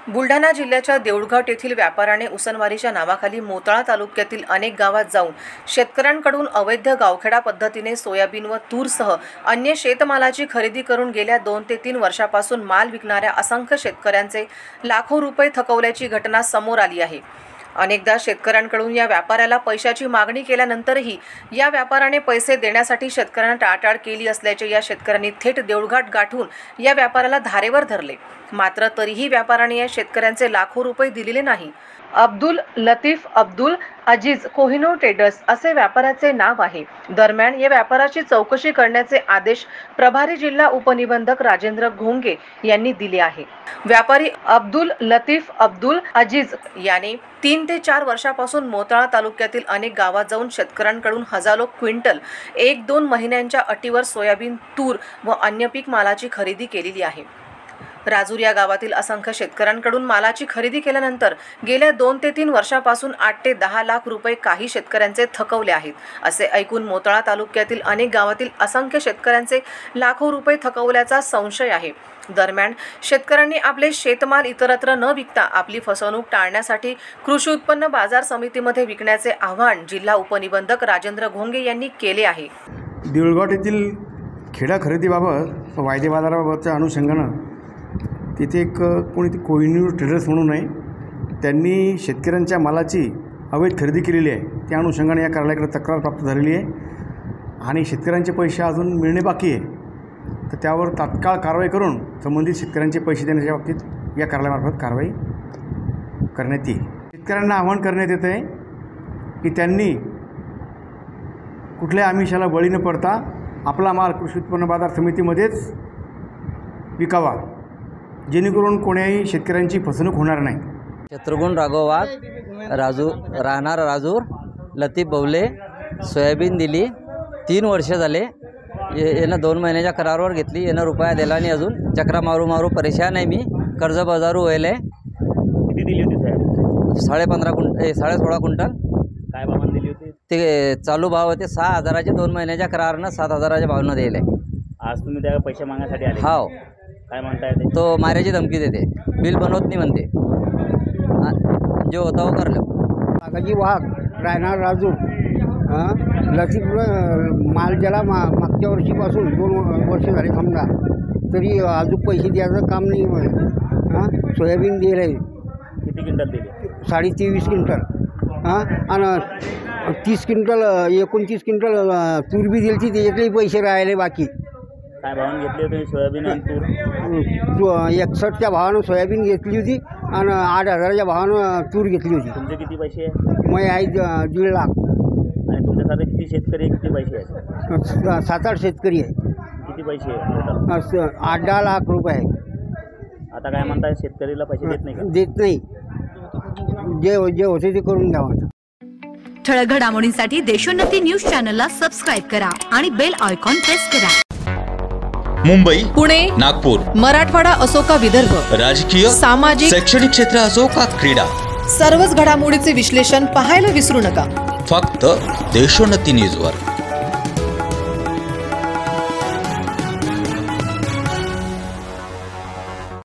बुलढाणा जिल्ह्याच्या देऊळघाट येथील व्यापाऱ्याने उसनवारीच्या नावाखाली मोताळा तालुक्यातील अनेक गावात जाऊन शेतकऱ्यांकडून अवैध गावखेडा पद्धतीने सोयाबीन व तूरसह अन्य शेतमालाची खरेदी करून गेल्या 2 ते 3 वर्षापासून माल विकणाऱ्या असंख्य शेतकऱ्यांचे लाखो रुपये थकवल्याची घटना समोर आली आहे। अनेकदा शेतकऱ्यांकडून या व्यापाऱ्याला पैशाची मागणी केल्यानंतरही या व्यापाऱ्याने पैसे देण्यासाठी शेतकऱ्यांना टाळाटाळ केली असल्याचे या शेतकऱ्यांनी थेट देऊळघाट गाठून या व्यापाऱ्याला धारेवर धरले। मात्र तरीही व्यापाऱ्याने या शेतकऱ्यांचे लाखो रुपये दिलेले नाही। अब्दुल लतीफ अब्दुल अजीज कोहिनूर ट्रेडर्स असे व्यापाऱ्याचे नाव आहे। दरम्यान या व्यापाऱ्याची चौकशी करण्याचे आदेश प्रभारी जिल्हा उपनिबंधक राजेंद्र घोंगे यांनी दिले आहे। व्यापारी अब्दुल लतीफ अब्दुल अजीज याने 3 ते 4 वर्षापासून मोताळा तालुक्यातील अनेक गावात जाऊन शेतकऱ्यांकडून हजारो क्विंटल 1-2 महिन्यांच्या अटीवर सोयाबीन, तूर व अन्य पीक मालाची खरेदी केलेली आहे। राजूर या गावातील असंख्य शेतकऱ्यांकडून मालाची खरेदी केल्यानंतर गेल्या 2 ते 3 वर्षापासून 8 ते 10 लाख रुपये काही शेतकऱ्यांचे थकवले आहेत। असे ऐकून मोताळा तालुक्यातील अनेक गावातील असंख्य शेतकऱ्यांचे लाखो रुपये थकवल्याचा संशय आहे। दरम्यान शेतकऱ्यांनी आपले शेतमाल इतरत्र न विकता आपली फसवणूक टाळण्यासाठी कृषी उत्पन्न बाजार समितीमध्ये विकण्याचे आवाहन जिल्हा उपनिबंधक राजेंद्र घोंगे यांनी केले आहे। देऊळघाट येथील खेडा खरेदीबाबत वायदे बाजाराबाबतच्या अनुषंगानं तिथे एक कोणी कोहिनूर ट्रेडर्स म्हणून आहे, त्यांनी शेतकऱ्यांच्या मालाची अवैध खरेदी केलेली आहे। त्या अनुषंगाने या कार्यालयाकडे तक्रार प्राप्त झालेली आहे आणि शेतकऱ्यांचे पैसे अजून मिळणे बाकी आहे, तर त्यावर तात्काळ कारवाई करून संबंधित शेतकऱ्यांचे पैसे देण्याच्या बाबतीत या कार्यालयामार्फत कारवाई करण्यात येईल। शेतकऱ्यांना आवाहन करण्यात येत आहे की त्यांनी कुठल्याही आमिषाला बळी न पडता आपला माल कृषी उत्पन्न बाजार समितीमध्येच विकावा, जेणेकरून कोण्याही शेतकऱ्यांची फसवणूक होणार नाही। शत्रुघ्न राघव वाघ, राहणार राजूर, लतीफ बवले, सोयाबीन दिली 3 वर्ष झाले। यानं 2 महिन्याच्या करारावर घेतली, यानं रुपया दिला नाही अजून। चक्रा मारू मारू परेशान आहे मी, कर्ज बाजारू व्हायला। किती दिली होती साहेब? 16.5 क्विंटल। काय भावाने दिली होती? ते चालू भाव होते 6,000चे, 2 महिन्याच्या करारानं 7,000च्या भावानं दिले। आज तुम्ही त्या पैसे मागण्यासाठी आले? हो। काय म्हणताय ते? तो मारायची धमकी देते, बिल बनवत नाही म्हणते, जो होता वो कर लो। काकाजी वाघ, राहणार राजूर, लतीफ माल ज्याला मागच्या वर्षीपासून 2 वर्ष झाले समजा, तरी अजून पैसे द्यायचं काम नाही। सोयाबीन दिलं आहे। किती क्विंटल दिले? 23.5 क्विंटल। आणि 30 क्विंटल 29 क्विंटल तूर बी दिली होती, त्याच्यातलेही पैसे राहिले बाकी। काय भावाने घेतली होती सोयाबीन आणि तूर? 61च्या भावानं सोयाबीन घेतली होती आणि 8,000च्या भावानं तूर घेतली होती। तुमचे किती पैसे आहे? मी आहे 1.5 लाख। आणि तुमच्यासारखे किती शेतकरी आहे, किती पैसे आहेत? 7-8 शेतकरी आहे। किती पैसे आहे? 8-10 लाख रुपये आहे। आता काय म्हणताय, शेतकरीला पैसे देत नाही का? देत नाही, जे होते ते करून द्यावा। ठळक घडामोडींसाठी देशोन्नती न्यूज चॅनलला सबस्क्राइब करा आणि बेल आयकॉन प्रेस करा। मुंबई, पुणे, नागपूर, मराठवाडा असो का विदर्भ, राजकीय, सामाजिक, शैक्षणिक क्षेत्र असो का क्रीडा, सर्वच घडामोडीचे विश्लेषण पाहायला विसरू नका। फक्त देशोन्नती न्यूजवर।